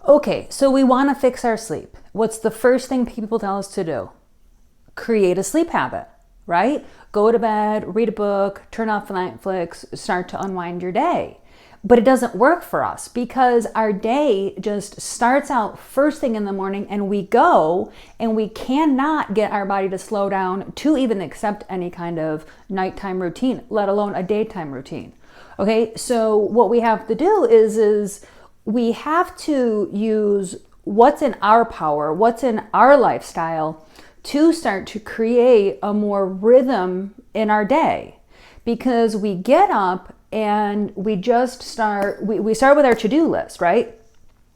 Okay, so we want to fix our sleep. What's the first thing people tell us to do? Create a sleep habit, right? Go to bed, read a book, turn off Netflix, start to unwind your day. But it doesn't work for us because our day just starts out first thing in the morning and we go and we cannot get our body to slow down to even accept any kind of nighttime routine, let alone a daytime routine. Okay, so what we have to do is we have to use what's in our power, what's in our lifestyle to start to create a more rhythm in our day. Because we get up and we just start, we start with our to-do list, right?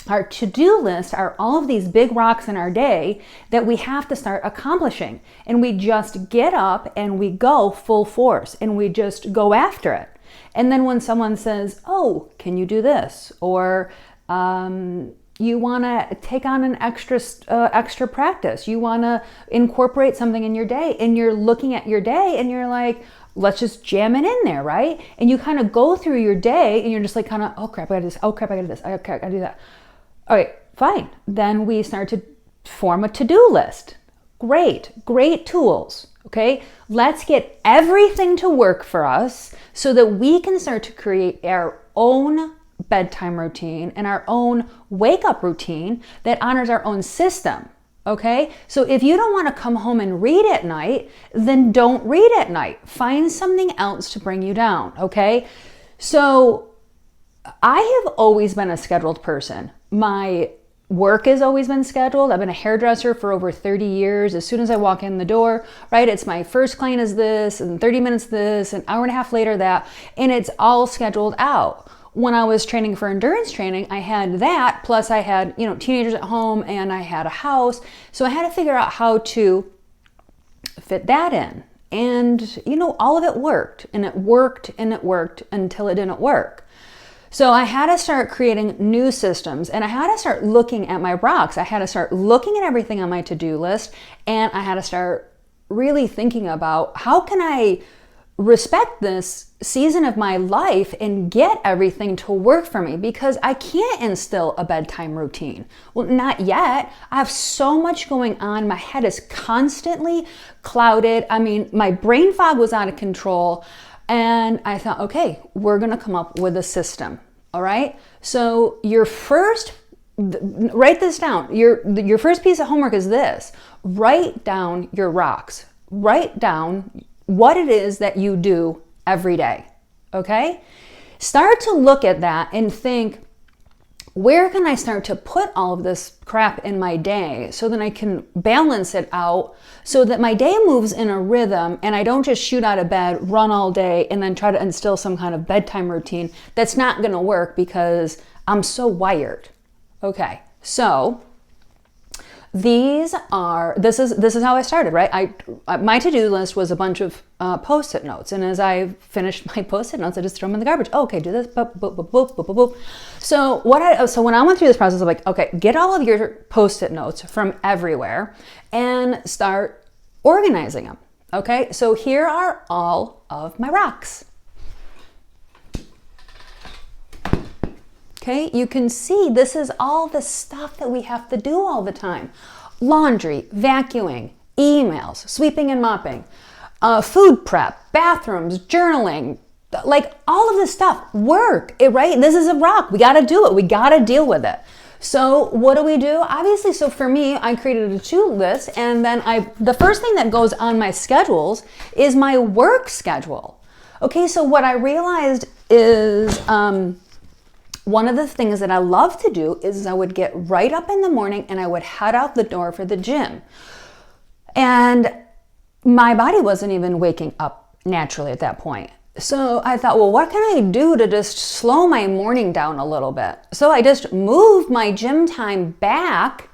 Our to-do list are all of these big rocks in our day that we have to start accomplishing. And we just get up and we go full force and we just go after it. And then when someone says, oh, can you do this? Or you want to take on an extra practice. You want to incorporate something in your day and you're looking at your day and you're like, let's just jam it in there, right? And you kind of go through your day and you're just like kind of, oh crap, I got to do this. Oh crap, I got to do this. I got to do that. All right, fine. Then we start to form a to-do list. Great tools, okay? Let's get everything to work for us so that we can start to create our own bedtime routine and our own wake-up routine that honors our own system. Okay, so if you don't want to come home and read at night, then don't read at night. Find something else to bring you down, okay? So I have always been a scheduled person. My work has always been scheduled. I've been a hairdresser for over 30 years. As soon as I walk in the door, right, it's my first client is this, and 30 minutes this, an hour and a half later that, and it's all scheduled out. When I was training for endurance training, I had that, plus I had, teenagers at home and I had a house. So I had to figure out how to fit that in. And, all of it worked and it worked and it worked until it didn't work. So I had to start creating new systems and I had to start looking at my rocks. I had to start looking at everything on my to-do list and I had to start really thinking about how can I respect this season of my life and get everything to work for me because I can't instill a bedtime routine. Well, not yet. I have so much going on. My head is constantly clouded. I mean, my brain fog was out of control. And I thought, okay, we're going to come up with a system. All right. So write this down. Your first piece of homework is this. Write down your rocks. Write down what it is that you do every day, okay? Start to look at that and think, where can I start to put all of this crap in my day so that I can balance it out so that my day moves in a rhythm and I don't just shoot out of bed, run all day, and then try to instill some kind of bedtime routine that's not gonna work because I'm so wired. Okay, so this is how I started, right? My to-do list was a bunch of Post-it notes, and as I finished my Post-it notes, I just throw them in the garbage. Oh, okay, do this, boop, boop, boop, boop, boop, boop. So when I went through this process, I'm like, okay, get all of your Post-it notes from everywhere and start organizing them. Okay, so here are all of my rocks. Okay, you can see this is all the stuff that we have to do all the time. Laundry, vacuuming, emails, sweeping and mopping, food prep, bathrooms, journaling, like all of this stuff, work, right? This is a rock. We got to do it. We got to deal with it. So what do we do? Obviously, so for me, I created a to-do list and then the first thing that goes on my schedules is my work schedule. Okay, so what I realized is, one of the things that I love to do is I would get right up in the morning and I would head out the door for the gym. And my body wasn't even waking up naturally at that point. So I thought, well, what can I do to just slow my morning down a little bit? So I just moved my gym time back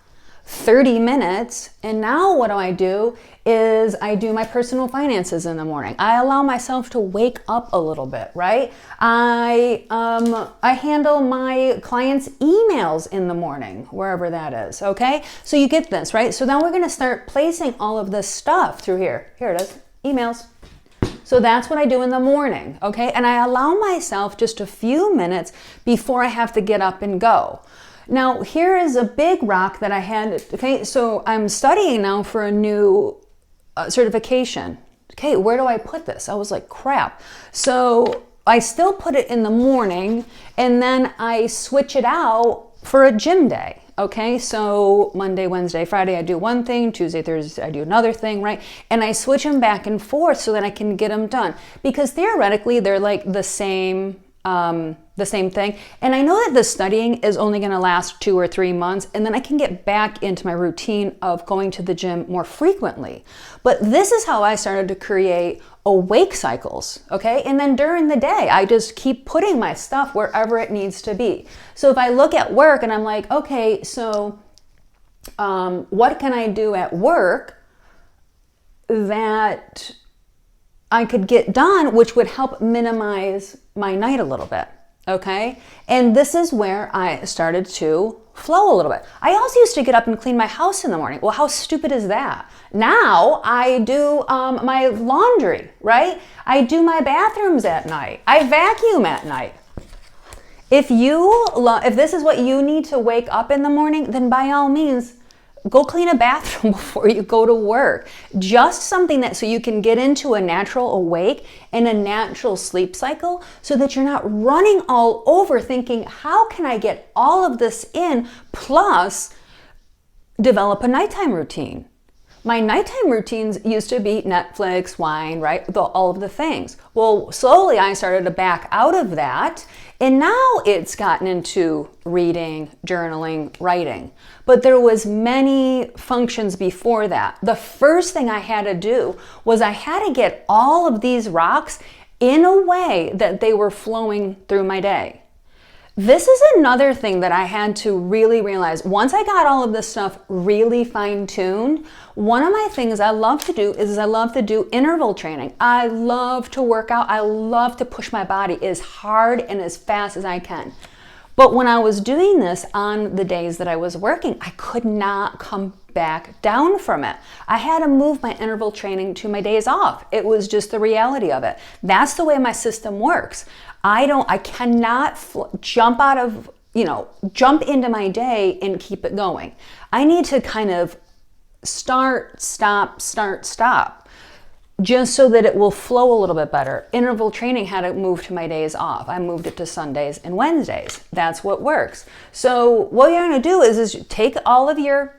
30 minutes. And now what do? Is I do my personal finances in the morning. I allow myself to wake up a little bit, right? I handle my clients' emails in the morning, wherever that is, okay? So you get this, right? So now we're gonna start placing all of this stuff through here. Here it is, emails. So that's what I do in the morning, okay? And I allow myself just a few minutes before I have to get up and go. Now, here is a big rock that I had. Okay, so I'm studying now for a new certification. Okay, where do I put this? I was like, crap. So I still put it in the morning, and then I switch it out for a gym day. Okay, so Monday, Wednesday, Friday, I do one thing. Tuesday, Thursday, I do another thing, right? And I switch them back and forth so that I can get them done. Because theoretically, they're like the same thing. And I know that the studying is only going to last 2 or 3 months, and then I can get back into my routine of going to the gym more frequently. But this is how I started to create awake cycles, okay? And then during the day, I just keep putting my stuff wherever it needs to be. So if I look at work and I'm like, okay, so what can I do at work that I could get done, which would help minimize my night a little bit, okay? And this is where I started to flow a little bit. I also used to get up and clean my house in the morning. Well, how stupid is that? Now I do my laundry, right? I do my bathrooms at night. I vacuum at night. If this is what you need to wake up in the morning, then by all means, go clean a bathroom before you go to work. Just something that so you can get into a natural awake and a natural sleep cycle so that you're not running all over thinking, how can I get all of this in, plus develop a nighttime routine. My nighttime routines used to be Netflix, wine, right? All of the things. Well, slowly I started to back out of that, and now it's gotten into reading, journaling, writing. But there was many functions before that. The first thing I had to do was I had to get all of these rocks in a way that they were flowing through my day. This is another thing that I had to really realize. Once I got all of this stuff really fine-tuned, one of my things I love to do is I love to do interval training. I love to work out. I love to push my body as hard and as fast as I can. But when I was doing this on the days that I was working, I could not come back down from it. I had to move my interval training to my days off. It was just the reality of it. That's the way my system works. I cannot jump into my day and keep it going. I need to kind of start, stop, just so that it will flow a little bit better. Interval training had to move to my days off. I moved it to Sundays and Wednesdays. That's what works. So what you're going to do is take all of your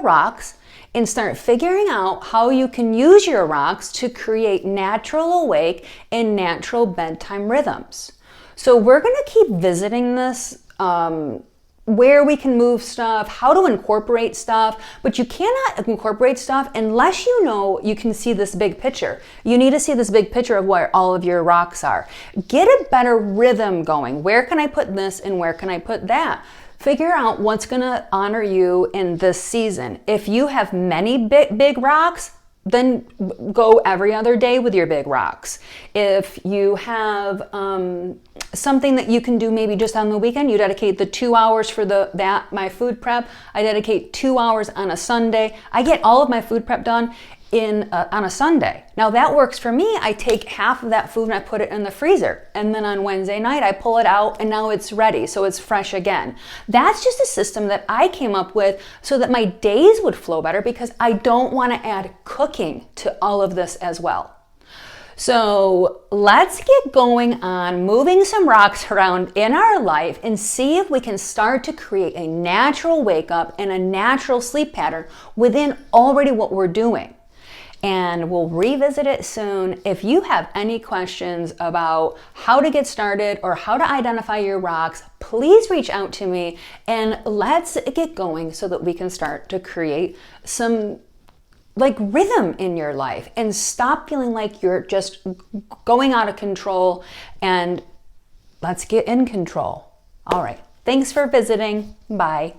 rocks and start figuring out how you can use your rocks to create natural awake and natural bedtime rhythms. So we're going to keep visiting this, where we can move stuff, how to incorporate stuff, but you cannot incorporate stuff unless you can see this big picture. You need to see this big picture of where all of your rocks are. Get a better rhythm going. Where can I put this and where can I put that? Figure out what's going to honor you in this season. If you have many big rocks, then go every other day with your big rocks. If you have something that you can do maybe just on the weekend, you dedicate the 2 hours for my food prep. I dedicate 2 hours on a Sunday. I get all of my food prep done on a Sunday. Now that works for me. I take half of that food and I put it in the freezer. And then on Wednesday night, I pull it out and now it's ready. So it's fresh again. That's just a system that I came up with so that my days would flow better, because I don't want to add cooking to all of this as well. So let's get going on moving some rocks around in our life and see if we can start to create a natural wake up and a natural sleep pattern within already what we're doing. And we'll revisit it soon. If you have any questions about how to get started or how to identify your rocks, please reach out to me and let's get going so that we can start to create some rhythm in your life and stop feeling like you're just going out of control, and let's get in control. All right. Thanks for visiting. Bye.